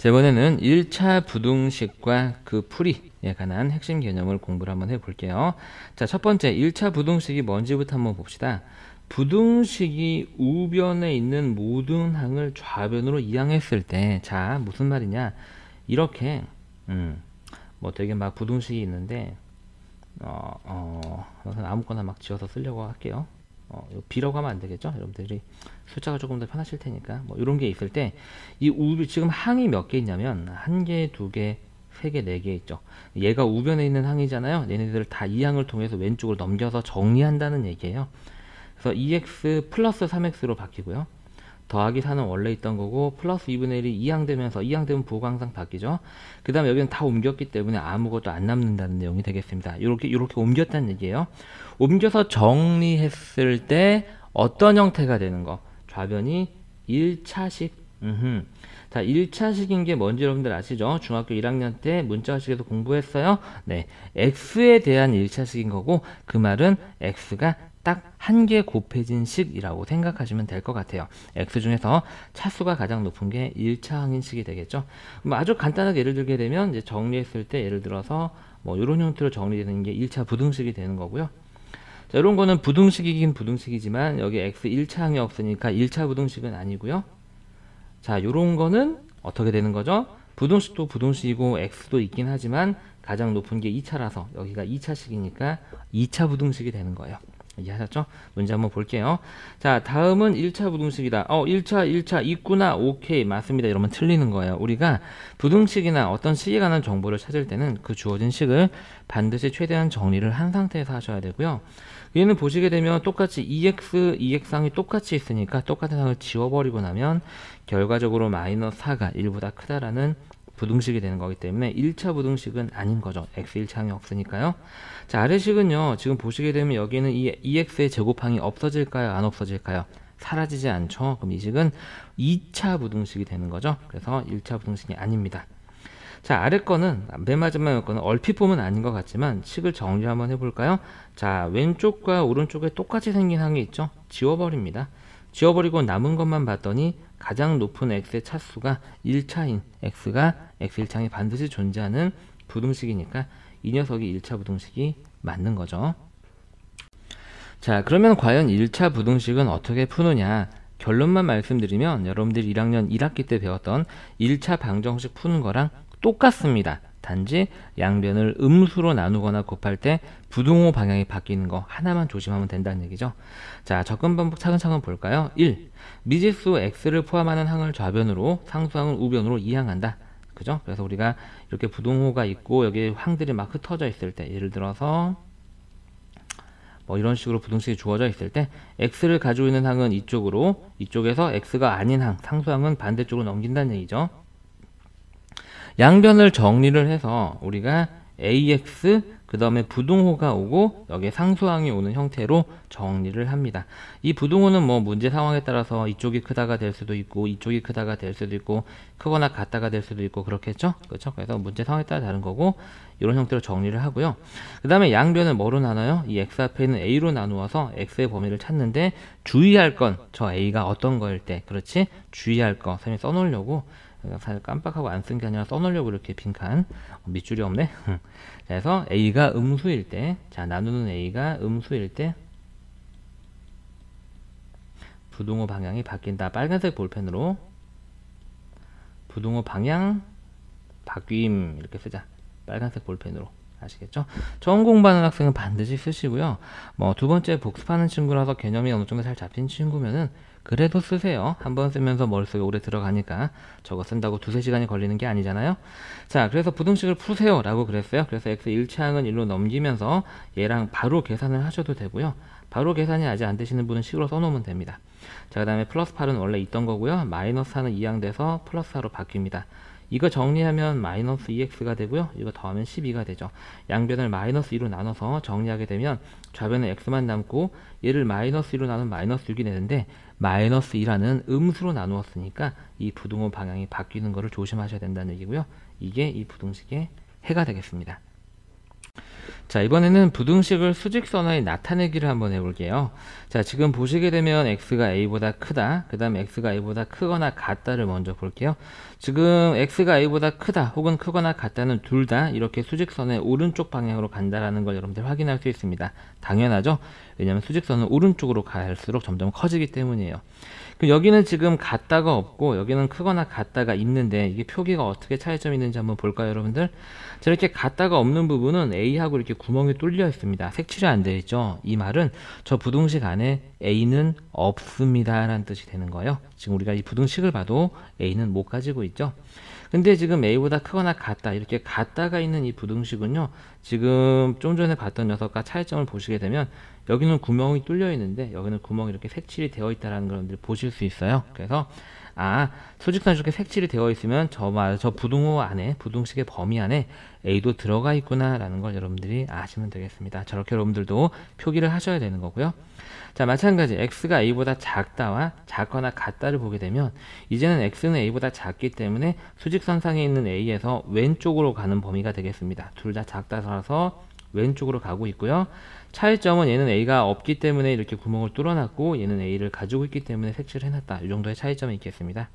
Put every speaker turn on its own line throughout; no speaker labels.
자, 이번에는 1차 부등식과 그 풀이에 관한 핵심 개념을 공부를 한번 해볼게요. 자, 첫 번째 1차 부등식이 뭔지부터 한번 봅시다. 부등식이 우변에 있는 모든 항을 좌변으로 이항했을 때, 자, 무슨 말이냐, 이렇게 뭐 되게 막 부등식이 있는데 아무거나 막 지어서 쓰려고 할게요. B라고 하면 안 되겠죠? 여러분들이 숫자가 조금 더 편하실 테니까 뭐 이런 게 있을 때 이 지금 항이 몇 개 있냐면 1개, 2개, 3개, 4개 있죠. 얘가 우변에 있는 항이잖아요. 얘네들을 다 이 항을 통해서 왼쪽으로 넘겨서 정리한다는 얘기예요. 그래서 2x 플러스 3x로 바뀌고요. 더하기 4는 원래 있던 거고 플러스 2분의 1이 2항 되면서 2항 되면 부호가 항상 바뀌죠. 그 다음에 여기는 다 옮겼기 때문에 아무것도 안 남는다는 내용이 되겠습니다. 이렇게 옮겼다는 얘기예요. 옮겨서 정리했을 때 어떤 형태가 되는 거? 좌변이 1차식. 자, 1차식인 게 뭔지 여러분들 아시죠? 중학교 1학년 때 문자식에서 공부했어요. 네, x에 대한 1차식인 거고 그 말은 x가 딱 한 개 곱해진 식이라고 생각하시면 될 것 같아요. x 중에서 차수가 가장 높은 게 1차 항인식이 되겠죠. 아주 간단하게 예를 들게 되면 이제 정리했을 때 예를 들어서 뭐 이런 형태로 정리되는 게 1차 부등식이 되는 거고요. 자, 이런 거는 부등식이긴 부등식이지만 여기 x 1차 항이 없으니까 1차 부등식은 아니고요. 자, 요런 거는 어떻게 되는 거죠? 부등식도 부등식이고 x도 있긴 하지만 가장 높은 게 2차라서 여기가 2차식이니까 2차 부등식이 되는 거예요. 이해하셨죠? 문제 한번 볼게요. 자, 다음은 1차 부등식이다. 1차 있구나. 오케이, 맞습니다. 이러면 틀리는 거예요. 우리가 부등식이나 어떤 식에 관한 정보를 찾을 때는 그 주어진 식을 반드시 최대한 정리를 한 상태에서 하셔야 되고요. 얘는 보시게 되면 똑같이 2x 항이 똑같이 있으니까 똑같은 항을 지워버리고 나면 결과적으로 마이너스 4가 1보다 크다라는 부등식이 되는 거기 때문에 1차 부등식은 아닌 거죠. x 1차 항이 없으니까요. 자, 아래식은요. 지금 보시게 되면 여기는 이 2x의 제곱항이 없어질까요? 안 없어질까요? 사라지지 않죠. 그럼 이 식은 2차 부등식이 되는 거죠. 그래서 1차 부등식이 아닙니다. 자, 아래 거는 맨 마지막 거는 얼핏 보면 아닌 것 같지만 식을 정리 한번 해볼까요? 자, 왼쪽과 오른쪽에 똑같이 생긴 항이 있죠. 지워버립니다. 지워버리고 남은 것만 봤더니 가장 높은 x의 차수가 1차인 x가 x 1차항이 반드시 존재하는 부등식이니까 이 녀석이 1차 부등식이 맞는 거죠. 자, 그러면 과연 1차 부등식은 어떻게 푸느냐? 결론만 말씀드리면 여러분들이 1학년 1학기 때 배웠던 1차 방정식 푸는 거랑 똑같습니다. 단지 양변을 음수로 나누거나 곱할 때 부등호 방향이 바뀌는 거 하나만 조심하면 된다는 얘기죠. 자, 접근 방법 차근차근 볼까요? 1. 미지수 x를 포함하는 항을 좌변으로, 상수항을 우변으로 이항한다. 그죠? 그래서 우리가 이렇게 부등호가 있고 여기 항들이 막 흩어져 있을 때, 예를 들어서 뭐 이런 식으로 부등식이 주어져 있을 때 x를 가지고 있는 항은 이쪽으로, 이쪽에서 x가 아닌 항, 상수항은 반대쪽으로 넘긴다는 얘기죠. 양변을 정리를 해서 우리가 ax 그 다음에 부등호가 오고 여기에 상수항이 오는 형태로 정리를 합니다. 이 부등호는 뭐 문제 상황에 따라서 이쪽이 크다가 될 수도 있고 이쪽이 크다가 될 수도 있고 크거나 같다가 될 수도 있고 그렇겠죠? 그렇죠? 그래서 문제 상황에 따라 다른 거고 이런 형태로 정리를 하고요. 그 다음에 양변을 뭐로 나눠요? 이 x 앞에 있는 a로 나누어서 x의 범위를 찾는데 주의할 건 저 a가 어떤 거일 때, 그렇지? 주의할 거 선생님이 써놓으려고 사실 깜빡하고 안 쓴 게 아니라 써놓으려고 이렇게 빈칸, 밑줄이 없네. 그래서 a가 음수일 때, 자, 나누는 a가 음수일 때 부등호 방향이 바뀐다. 빨간색 볼펜으로 부등호 방향 바뀜 이렇게 쓰자. 빨간색 볼펜으로. 아시겠죠? 처음 공부하는 학생은 반드시 쓰시고요. 뭐 두 번째 복습하는 친구라서 개념이 어느 정도 잘 잡힌 친구면은 그래도 쓰세요. 한번 쓰면서 머릿속에 오래 들어가니까 저거 쓴다고 2-3시간이 걸리는 게 아니잖아요. 자, 그래서 부등식을 푸세요 라고 그랬어요. 그래서 x 1차항은 1로 넘기면서 얘랑 바로 계산을 하셔도 되고요. 바로 계산이 아직 안 되시는 분은 식으로 써놓으면 됩니다. 자, 그 다음에 플러스 8은 원래 있던 거고요. 마이너스 4는 이항돼서 플러스 4로 바뀝니다. 이거 정리하면 마이너스 2x가 되고요. 이거 더하면 12가 되죠. 양변을 마이너스 2로 나눠서 정리하게 되면 좌변에 x만 남고 얘를 마이너스 2로 나누면 마이너스 6이 되는데 마이너스 2라는 음수로 나누었으니까 이 부등호 방향이 바뀌는 것을 조심하셔야 된다는 얘기고요. 이게 이 부등식의 해가 되겠습니다. 자, 이번에는 부등식을 수직선에 나타내기를 한번 해볼게요. 자, 지금 보시게 되면 x가 a보다 크다, 그 다음에 x가 a보다 크거나 같다를 먼저 볼게요. 지금 x가 a보다 크다 혹은 크거나 같다는 둘 다 이렇게 수직선의 오른쪽 방향으로 간다라는 걸 여러분들 확인할 수 있습니다. 당연하죠? 왜냐하면 수직선은 오른쪽으로 갈수록 점점 커지기 때문이에요. 그럼 여기는 지금 같다가 없고 여기는 크거나 같다가 있는데 이게 표기가 어떻게 차이점이 있는지 한번 볼까요, 여러분들? 자, 이렇게 같다가 없는 부분은 A하고 이렇게 구멍이 뚫려 있습니다. 색칠이 안 되어 있죠. 이 말은 저 부등식 안에 A는 없습니다 라는 뜻이 되는 거예요. 지금 우리가 이 부등식을 봐도 A는 못 가지고 있죠. 근데 지금 A보다 크거나 같다, 이렇게 같다가 있는 이 부등식은요, 지금 좀 전에 봤던 녀석과 차이점을 보시게 되면 여기는 구멍이 뚫려 있는데 여기는 구멍이 이렇게 색칠이 되어 있다는 걸 보실 수 있어요. 그래서 수직선이 이렇게 색칠이 되어 있으면 저 부등호 안에, 부등식의 범위 안에 A도 들어가 있구나 라는 걸 여러분들이 아시면 되겠습니다. 저렇게 여러분들도 표기를 하셔야 되는 거고요. 자, 마찬가지 x가 a보다 작다와 작거나 같다를 보게 되면 이제는 x는 a보다 작기 때문에 수직선상에 있는 a에서 왼쪽으로 가는 범위가 되겠습니다. 둘 다 작다라서 왼쪽으로 가고 있고요. 차이점은 얘는 a가 없기 때문에 이렇게 구멍을 뚫어놨고 얘는 a를 가지고 있기 때문에 색칠을 해놨다. 이 정도의 차이점이 있겠습니다.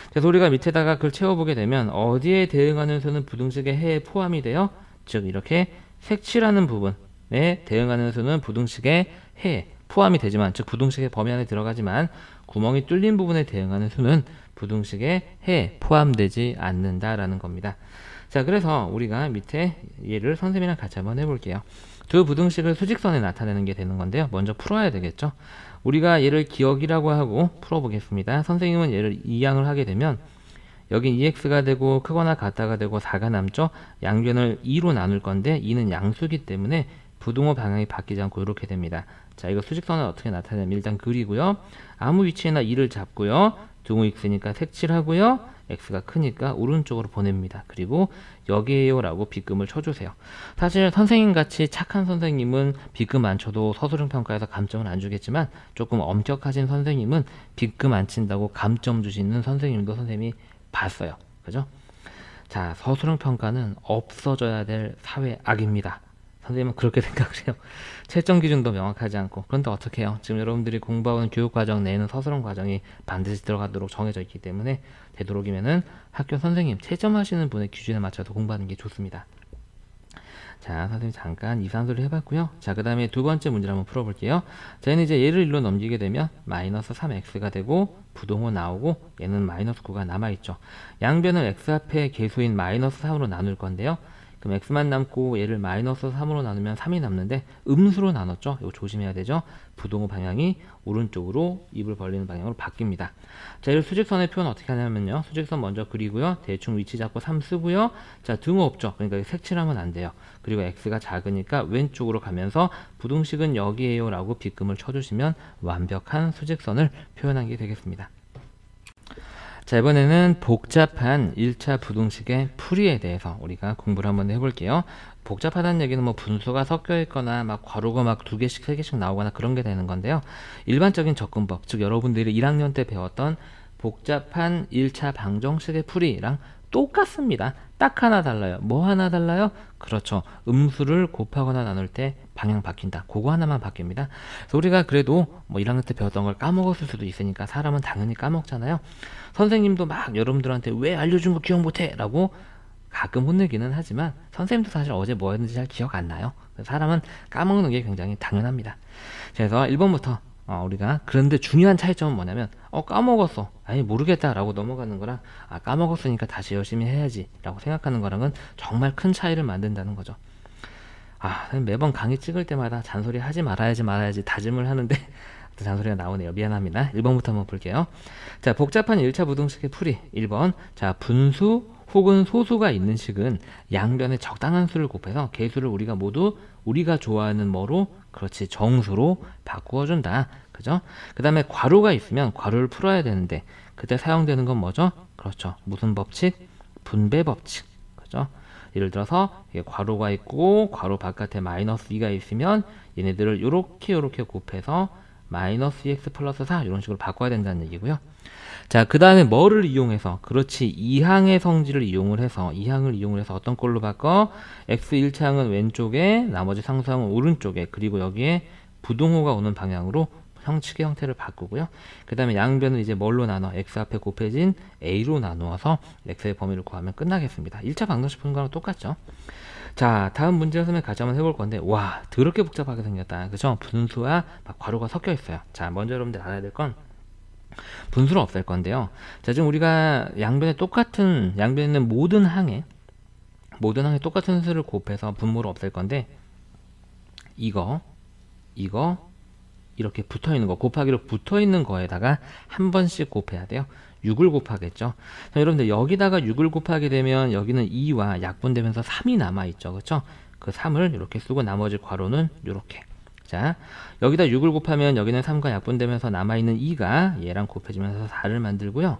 그래서 우리가 밑에다가 그걸 채워보게 되면 어디에 대응하는 수는 부등식의 해에 포함이 돼요? 즉 이렇게 색칠하는 부분에 대응하는 수는 부등식의 해에 포함이 되지만, 즉 부등식의 범위 안에 들어가지만 구멍이 뚫린 부분에 대응하는 수는 부등식의 해에 포함되지 않는다라는 겁니다. 자, 그래서 우리가 밑에 얘를 선생님이랑 같이 한번 해볼게요. 두 부등식을 수직선에 나타내는 게 되는 건데요. 먼저 풀어야 되겠죠. 우리가 얘를 기억이라고 하고 풀어보겠습니다. 선생님은 얘를 이항을 하게 되면 여긴 2x가 되고 크거나 같다가 되고 4가 남죠. 양변을 2로 나눌 건데 2는 양수기 때문에 부등호 방향이 바뀌지 않고 이렇게 됩니다. 자, 이거 수직선을 어떻게 나타내면 일단 그리고요. 아무 위치에나 2를 잡고요. 등호 x니까 색칠하고요. x가 크니까 오른쪽으로 보냅니다. 그리고 여기에요 라고 빗금을 쳐주세요. 사실 선생님같이 착한 선생님은 빗금 안 쳐도 서술형 평가에서 감점을 안 주겠지만 조금 엄격하신 선생님은 빗금 안 친다고 감점 주시는 선생님도 선생님이 봤어요. 그죠? 자, 서술형 평가는 없어져야 될 사회 악입니다. 선생님은 그렇게 생각을 해요. 채점 기준도 명확하지 않고. 그런데 어떻게 해요? 지금 여러분들이 공부하는 교육과정 내에는 서술형 과정이 반드시 들어가도록 정해져 있기 때문에 되도록이면은 학교 선생님, 채점하시는 분의 기준에 맞춰서 공부하는 게 좋습니다. 자, 선생님 잠깐 이산수를 해봤고요. 자, 그 다음에 두 번째 문제를 한번 풀어볼게요. 자, 얘는 이제 얘를 일로 넘기게 되면 마이너스 3x가 되고 부등호 나오고 얘는 마이너스 9가 남아있죠. 양변을 x 앞에 개수인 마이너스 3으로 나눌 건데요. 그럼 x만 남고 얘를 마이너스 3으로 나누면 3이 남는데 음수로 나눴죠. 이거 조심해야 되죠. 부등호 방향이 오른쪽으로 입을 벌리는 방향으로 바뀝니다. 자, 이를 수직선의 표현 어떻게 하냐면요. 수직선 먼저 그리고요. 대충 위치 잡고 3 쓰고요. 자, 등호 없죠. 그러니까 색칠하면 안 돼요. 그리고 x가 작으니까 왼쪽으로 가면서 부등식은 여기에요 라고 빗금을 쳐주시면 완벽한 수직선을 표현한 게 되겠습니다. 자, 이번에는 복잡한 1차 부등식의 풀이에 대해서 우리가 공부를 한번 해볼게요. 복잡하다는 얘기는 뭐 분수가 섞여 있거나 막 괄호가 막 2개씩 3개씩 나오거나 그런 게 되는 건데요. 일반적인 접근법, 즉 여러분들이 1학년 때 배웠던 복잡한 1차 방정식의 풀이랑 똑같습니다. 딱 하나 달라요. 뭐 하나 달라요? 그렇죠. 음수를 곱하거나 나눌 때 방향 바뀐다. 그거 하나만 바뀝니다. 그래서 우리가 그래도 뭐 1학년 때 배웠던 걸 까먹었을 수도 있으니까 사람은 당연히 까먹잖아요. 선생님도 막 여러분들한테 왜 알려준 거 기억 못해? 라고 가끔 혼내기는 하지만 선생님도 사실 어제 뭐 했는지 잘 기억 안 나요. 사람은 까먹는 게 굉장히 당연합니다. 그래서 1번부터 우리가 그런데 중요한 차이점은 뭐냐면 까먹었어. 아니 모르겠다 라고 넘어가는 거랑 까먹었으니까 다시 열심히 해야지 라고 생각하는 거랑은 정말 큰 차이를 만든다는 거죠. 매번 강의 찍을 때마다 잔소리 하지 말아야지 다짐을 하는데 잔소리가 나오네요. 미안합니다. 1번부터 한번 볼게요. 자, 복잡한 1차 부등식의 풀이 1번. 자, 분수 혹은 소수가 있는 식은 양변에 적당한 수를 곱해서 개수를 우리가 모두 우리가 좋아하는 뭐로? 그렇지, 정수로 바꾸어 준다. 그죠? 그 다음에 괄호가 있으면 괄호를 풀어야 되는데 그때 사용되는 건 뭐죠? 그렇죠. 무슨 법칙? 분배 법칙. 그죠? 예를 들어서 괄호가 있고 괄호 바깥에 마이너스 2가 있으면 얘네들을 요렇게 곱해서 마이너스 2x 플러스 4 이런 식으로 바꿔야 된다는 얘기고요. 자, 그 다음에 뭐를 이용해서? 그렇지, 2항의 성질을 이용을 해서, 2항을 이용을 해서 어떤 꼴로 바꿔? x 1차항은 왼쪽에, 나머지 상수항은 오른쪽에, 그리고 여기에 부등호가 오는 방향으로 형식의 형태를 바꾸고요. 그 다음에 양변을 이제 뭘로 나눠? x 앞에 곱해진 a로 나누어서 x의 범위를 구하면 끝나겠습니다. 1차 방정식 푸는 거랑 똑같죠. 자, 다음 문제를 같이 한번 해볼 건데, 와, 더럽게 복잡하게 생겼다. 그죠? 분수와 막 괄호가 섞여 있어요. 자, 먼저 여러분들 알아야 될 건 분수를 없앨 건데요. 자, 지금 우리가 양변에 있는 모든 항에 똑같은 수를 곱해서 분모를 없앨 건데, 이거 이렇게 붙어 있는 거, 곱하기로 붙어 있는 거에다가 한 번씩 곱해야 돼요. 6을 곱하겠죠. 자, 여러분들 여기다가 6을 곱하게 되면 여기는 2와 약분되면서 3이 남아 있죠. 그렇죠? 그 3을 이렇게 쓰고 나머지 괄호는 이렇게. 자, 여기다 6을 곱하면 여기는 3과 약분되면서 남아있는 2가 얘랑 곱해지면서 4를 만들고요.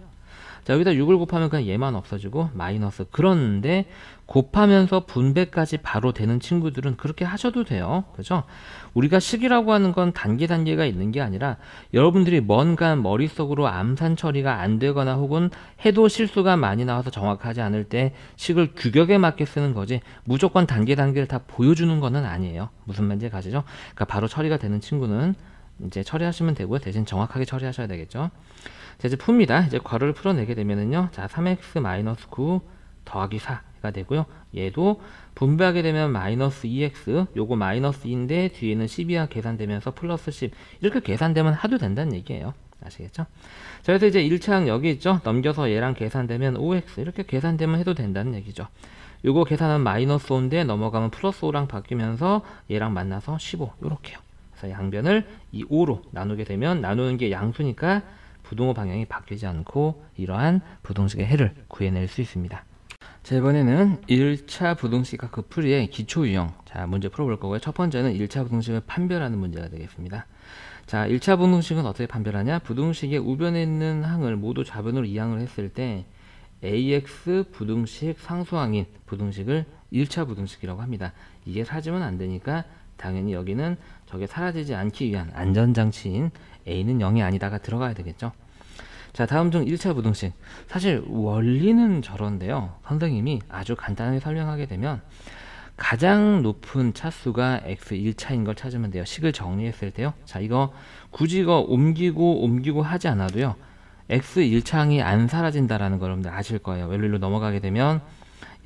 자, 여기다 6을 곱하면 그냥 얘만 없어지고 마이너스. 그런데 곱하면서 분배까지 바로 되는 친구들은 그렇게 하셔도 돼요. 그죠? 우리가 식이라고 하는 건 단계가 있는 게 아니라 여러분들이 뭔가 머릿속으로 암산 처리가 안 되거나 혹은 해도 실수가 많이 나와서 정확하지 않을 때 식을 규격에 맞게 쓰는 거지 무조건 단계를 다 보여주는 거는 아니에요. 무슨 말인지 가시죠? 그러니까 바로 처리가 되는 친구는 이제 처리하시면 되고요. 대신 정확하게 처리하셔야 되겠죠. 자, 이제 풉니다. 이제 괄호를 풀어내게 되면은요. 자, 3x-9 더하기 4가 되고요. 얘도 분배하게 되면 마이너스 2x, 요거 마이너스 2인데 뒤에는 12가 계산되면서 플러스 10. 이렇게 계산되면 하도 된다는 얘기예요. 아시겠죠? 자, 그래서 이제 1차항 여기 있죠? 넘겨서 얘랑 계산되면 5x. 이렇게 계산되면 해도 된다는 얘기죠. 요거 계산은 마이너스 5인데 넘어가면 플러스 5랑 바뀌면서 얘랑 만나서 15. 요렇게요. 그래서 양변을 이 5로 나누게 되면 나누는 게 양수니까 부등호 방향이 바뀌지 않고 이러한 부등식의 해를 구해낼 수 있습니다. 자, 이번에는 1차 부등식 그 풀이의 기초 유형. 자, 문제 풀어볼 거고요. 첫 번째는 1차 부등식을 판별하는 문제가 되겠습니다. 자, 1차 부등식은 어떻게 판별하냐? 부등식의 우변에 있는 항을 모두 좌변으로 이항을 했을 때 ax 부등식 상수항인 부등식을 1차 부등식이라고 합니다. 이게 사지면 안 되니까 당연히 여기는 저게 사라지지 않기 위한 안전장치인 a는 0이 아니다가 들어가야 되겠죠. 자, 다음 중 1차 부등식. 사실 원리는 저런데요. 선생님이 아주 간단하게 설명하게 되면 가장 높은 차수가 x 1차인 걸 찾으면 돼요. 식을 정리했을 때요. 자, 이거 굳이 이거 옮기고 하지 않아도요. x 1차항이 안 사라진다라는 걸 여러분들 아실 거예요. 원리로 넘어가게 되면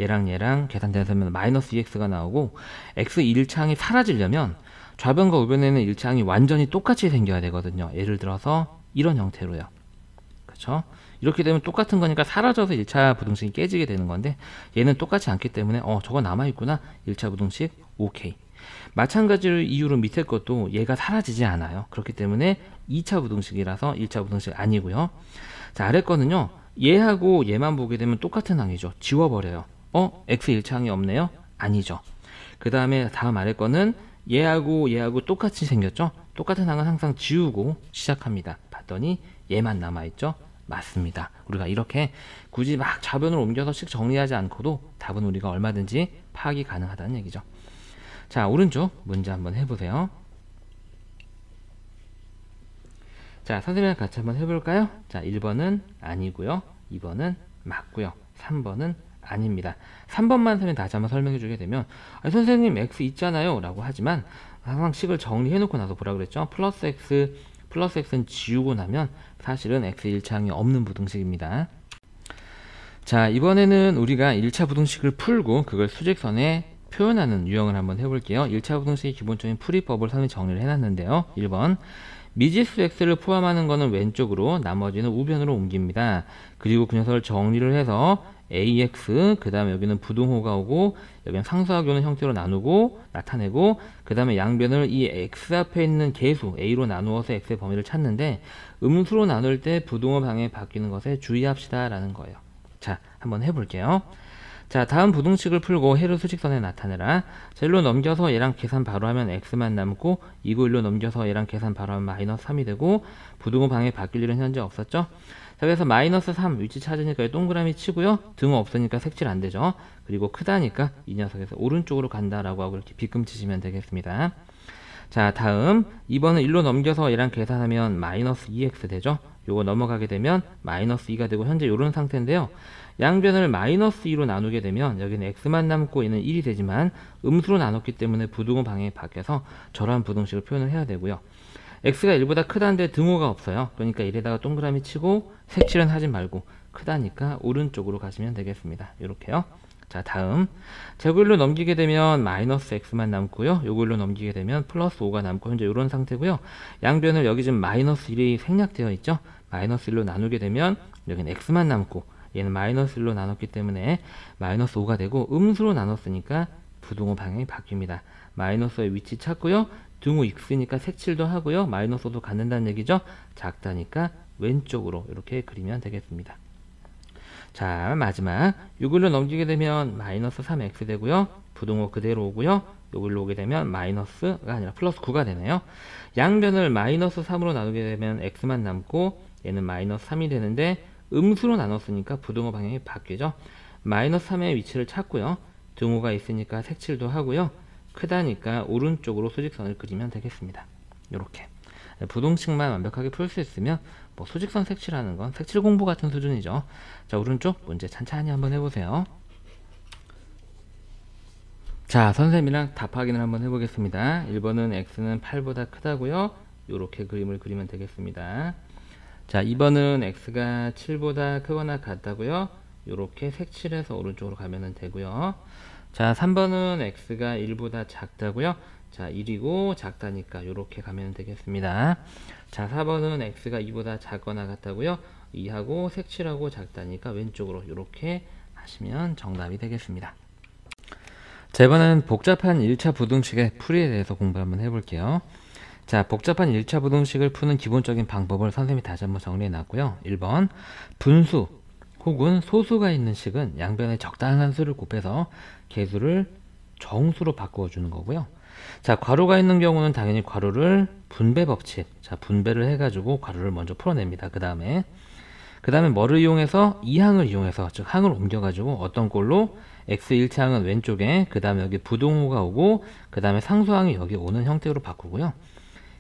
얘랑 계산돼서 마이너스 2x가 나오고 x 1차항이 사라지려면 좌변과 우변에는 1차항이 완전히 똑같이 생겨야 되거든요. 예를 들어서 이런 형태로요. 그렇죠? 이렇게 되면 똑같은 거니까 사라져서 1차 부등식이 깨지게 되는 건데 얘는 똑같지 않기 때문에 저거 남아있구나. 1차 부등식 오케이. 마찬가지로 이유로 밑에 것도 얘가 사라지지 않아요. 그렇기 때문에 2차 부등식이라서 1차 부등식 아니고요. 자, 아래 거는요. 얘하고 얘만 보게 되면 똑같은 항이죠. 지워버려요. x 1차항이 없네요? 아니죠. 그 다음에 다음 아래 거는 얘하고 똑같이 생겼죠? 똑같은 항은 항상 지우고 시작합니다. 봤더니 얘만 남아있죠? 맞습니다. 우리가 이렇게 굳이 막 좌변을 옮겨서 식 정리하지 않고도 답은 우리가 얼마든지 파악이 가능하다는 얘기죠. 자, 오른쪽 문제 한번 해보세요. 자, 선생님이랑 같이 한번 해볼까요? 자, 1번은 아니고요. 2번은 맞고요. 3번은 아닙니다. 3번만 선생님 다시 한번 설명해 주게 되면 선생님 x 있잖아요 라고 하지만 항상 식을 정리해 놓고 나서 뭐라 그랬죠? 플러스 x는 지우고 나면 사실은 x 1차항이 없는 부등식입니다. 자, 이번에는 우리가 1차 부등식을 풀고 그걸 수직선에 표현하는 유형을 한번 해볼게요. 1차 부등식의 기본적인 풀이법을 선생님이 정리를 해놨는데요. 1번 미지수 x를 포함하는 것은 왼쪽으로 나머지는 우변으로 옮깁니다. 그리고 그 녀석을 정리를 해서 ax 그 다음에 여기는 부등호가 오고 여기는 상수하기 오는 형태로 나누고 나타내고 그 다음에 양변을 이 x 앞에 있는 계수 a로 나누어서 x의 범위를 찾는데 음수로 나눌 때 부등호 방향이 바뀌는 것에 주의합시다 라는 거예요. 자, 한번 해볼게요. 자, 다음 부등식을 풀고 해를 수직선에 나타내라. 자, 1로 넘겨서 얘랑 계산 바로 하면 x만 남고 2고 1로 넘겨서 얘랑 계산 바로 하면 마이너스 3이 되고 부등호 방향이 바뀔 일은 현재 없었죠. 자, 그래서 마이너스 3 위치 찾으니까 동그라미 치고요. 등호 없으니까 색칠 안 되죠. 그리고 크다니까 이 녀석에서 오른쪽으로 간다라고 하고 이렇게 빗금 치시면 되겠습니다. 자, 다음 2번은 1로 넘겨서 얘랑 계산하면 마이너스 2x 되죠. 요거 넘어가게 되면 마이너스 2가 되고 현재 이런 상태인데요. 양변을 마이너스 2로 나누게 되면 여기는 x만 남고 얘는 1이 되지만 음수로 나눴기 때문에 부등호 방향이 바뀌어서 저러한 부등식을 표현을 해야 되고요. x가 1보다 크다는데 등호가 없어요. 그러니까 1에다가 동그라미 치고 색칠은 하지 말고 크다니까 오른쪽으로 가시면 되겠습니다. 이렇게요. 자, 다음 제곱 1로 넘기게 되면 마이너스 x만 남고요. 요거 1로 넘기게 되면 플러스 5가 남고 현재 이런 상태고요. 양변을 여기 지금 마이너스 1이 생략되어 있죠. 마이너스 1로 나누게 되면 여기는 x만 남고 얘는 마이너스 1로 나눴기 때문에 마이너스 5가 되고 음수로 나눴으니까 부등호 방향이 바뀝니다. 마이너스의 위치 찾고요. 등호 x니까 색칠도 하고요. 마이너스 5도 갖는다는 얘기죠. 작다니까 왼쪽으로 이렇게 그리면 되겠습니다. 자, 마지막 6일로 넘기게 되면 마이너스 3x 되고요. 부등호 그대로 오고요. 6일로 오게 되면 마이너스가 아니라 플러스 9가 되네요. 양변을 마이너스 3으로 나누게 되면 x만 남고 얘는 마이너스 3이 되는데 음수로 나눴으니까 부등호 방향이 바뀌죠. 마이너스 3의 위치를 찾고요. 등호가 있으니까 색칠도 하고요. 크다니까 오른쪽으로 수직선을 그리면 되겠습니다. 이렇게 부등식만 완벽하게 풀 수 있으면 뭐 수직선 색칠하는 건 색칠 공부 같은 수준이죠. 자, 오른쪽 문제 찬찬히 한번 해보세요. 자, 선생님이랑 답 확인을 한번 해보겠습니다. 1번은 x는 8보다 크다고요. 이렇게 그림을 그리면 되겠습니다. 자, 2번은 x가 7보다 크거나 같다고요. 이렇게 색칠해서 오른쪽으로 가면 되고요. 자, 3번은 x가 1보다 작다고요. 자, 1이고 작다니까 이렇게 가면 되겠습니다. 자, 4번은 x가 2보다 작거나 같다고요. 2하고 색칠하고 작다니까 왼쪽으로 이렇게 하시면 정답이 되겠습니다. 자, 이번엔 복잡한 1차 부등식의 풀이에 대해서 공부 한번 해볼게요. 자, 복잡한 1차 부등식을 푸는 기본적인 방법을 선생님이 다시 한번 정리해 놨고요. 1번 분수 혹은 소수가 있는 식은 양변에 적당한 수를 곱해서 개수를 정수로 바꾸어 주는 거고요. 자, 괄호가 있는 경우는 당연히 괄호를 분배 법칙, 자, 분배를 해가지고 괄호를 먼저 풀어냅니다. 그 다음에 뭐를 이용해서? 이 항을 이용해서, 즉 항을 옮겨가지고 어떤 꼴로 x 1차항은 왼쪽에, 그 다음에 여기 부등호가 오고, 그 다음에 상수항이 여기 오는 형태로 바꾸고요.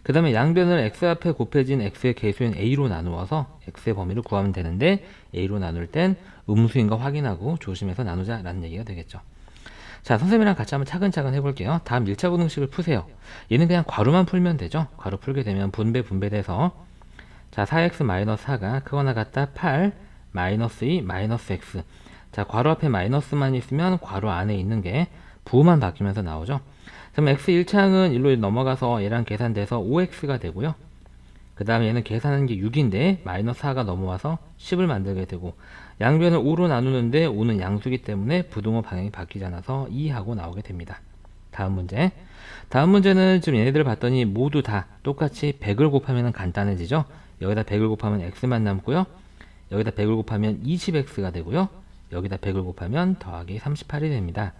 그 다음에 양변을 x 앞에 곱해진 x의 개수인 a로 나누어서 x의 범위를 구하면 되는데 a로 나눌 땐 음수인 거 확인하고 조심해서 나누자 라는 얘기가 되겠죠. 자, 선생님이랑 같이 한번 차근차근 해볼게요. 다음 1차 부등식을 푸세요. 얘는 그냥 괄호만 풀면 되죠. 괄호 풀게 되면 분배돼서 자, 4x-4가 크거나 같다 8 마이너스 2 마이너스 x. 자, 괄호 앞에 마이너스만 있으면 괄호 안에 있는 게 부호만 바뀌면서 나오죠. 그럼 x 1차항은 1로 넘어가서 얘랑 계산돼서 5x가 되고요. 그 다음에 얘는 계산하는 게 6인데 마이너스 4가 넘어와서 10을 만들게 되고, 양변을 5로 나누는데 5는 양수기 때문에 부등호 방향이 바뀌지 않아서 2하고 나오게 됩니다. 다음 문제는 지금 얘네들을 봤더니 모두 다 똑같이 100을 곱하면 간단해지죠. 여기다 100을 곱하면 x만 남고요. 여기다 100을 곱하면 20x가 되고요. 여기다 100을 곱하면 더하기 38이 됩니다.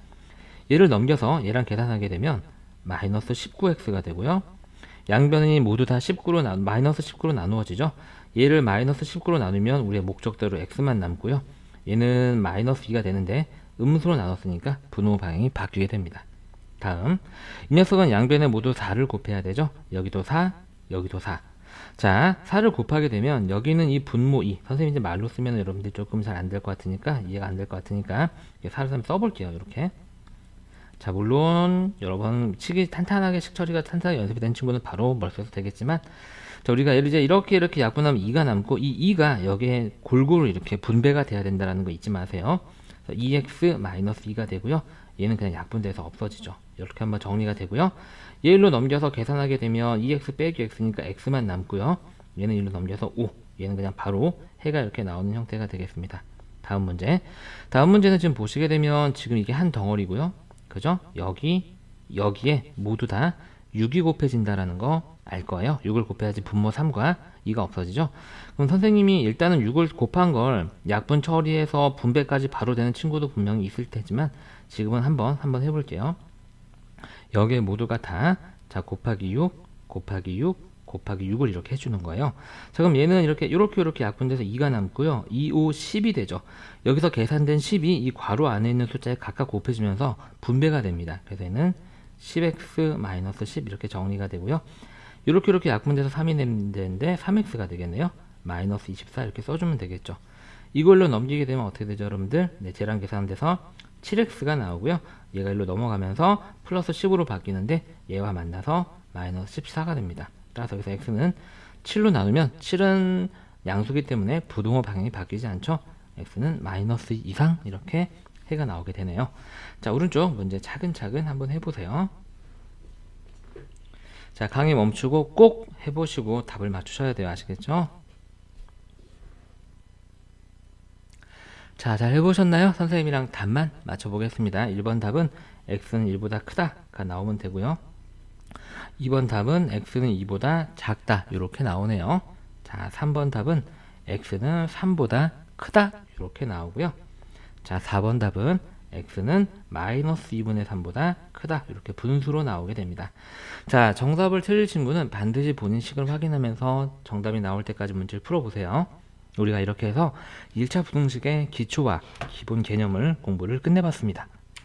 얘를 넘겨서 얘랑 계산하게 되면 마이너스 19x가 되고요. 양변이 모두 다 마이너스 19로 나누어지죠. 얘를 마이너스 19로 나누면 우리의 목적대로 x만 남고요. 얘는 마이너스 2가 되는데 음수로 나눴으니까 분호 방향이 바뀌게 됩니다. 다음, 이 녀석은 양변에 모두 4를 곱해야 되죠. 여기도 4, 여기도 4. 자, 4를 곱하게 되면 여기는 이 분모 2, 선생님이 이제 말로 쓰면 여러분들이 조금 잘 안 될 것 같으니까, 이해가 안 될 것 같으니까 4를 한번 써볼게요. 이렇게. 자, 물론 여러분 탄탄하게 식처리가 탄탄하게 연습이 된 친구는 바로 머릿속에서 되겠지만, 자, 우리가 예를 들어 이렇게 약분하면 2가 남고, 이 2가 여기에 골고루 이렇게 분배가 돼야 된다는 거 잊지 마세요. 2x-2가 되고요. 얘는 그냥 약분돼서 없어지죠. 이렇게 한번 정리가 되고요. 얘 1로 넘겨서 계산하게 되면 2x 빼기 x니까 x만 남고요. 얘는 1로 넘겨서 5. 얘는 그냥 바로 해가 이렇게 나오는 형태가 되겠습니다. 다음 문제는 지금 보시게 되면 지금 이게 한 덩어리고요. 그죠? 여기에 모두 다 6이 곱해진다라는 거 알 거예요. 6을 곱해야지 분모 3과 2가 없어지죠. 그럼 선생님이 일단은 6을 곱한 걸 약분 처리해서 분배까지 바로 되는 친구도 분명히 있을 테지만, 지금은 한번 해볼게요. 여기에 모두가 다, 자, 곱하기 6, 곱하기 6, 곱하기 6을 이렇게 해주는 거예요. 자, 그럼 얘는 이렇게 약분돼서 2가 남고요. 2, 5, 10이 되죠. 여기서 계산된 10이 이 괄호 안에 있는 숫자에 각각 곱해지면서 분배가 됩니다. 그래서 얘는 10x-10 이렇게 정리가 되고요. 이렇게 약분돼서 3이 되는데 3x가 되겠네요. 마이너스 24 이렇게 써주면 되겠죠. 이걸로 넘기게 되면 어떻게 되죠, 여러분들? 네, 재량 계산돼서 7x가 나오고요. 얘가 일로 넘어가면서 플러스 10으로 바뀌는데 얘와 만나서 마이너스 14가 됩니다. 따라서 여기서 x는 7로 나누면 7은 양수기 때문에 부등호 방향이 바뀌지 않죠. x는 마이너스 이상 이렇게 해가 나오게 되네요. 자, 오른쪽 문제 차근차근 한번 해보세요. 자, 강의 멈추고 꼭 해보시고 답을 맞추셔야 돼요. 아시겠죠? 자, 잘 해보셨나요? 선생님이랑 답만 맞춰보겠습니다. 1번 답은 x는 1보다 크다가 나오면 되고요. 2번 답은 x는 2보다 작다 이렇게 나오네요. 자, 3번 답은 x는 3보다 크다 이렇게 나오고요. 자, 4번 답은 x는 마이너스 2분의 3보다 크다 이렇게 분수로 나오게 됩니다. 자, 정답을 틀릴 친구는 반드시 본인 식을 확인하면서 정답이 나올 때까지 문제를 풀어보세요. 우리가 이렇게 해서 1차 부등식의 기초와 기본 개념을 공부를 끝내봤습니다.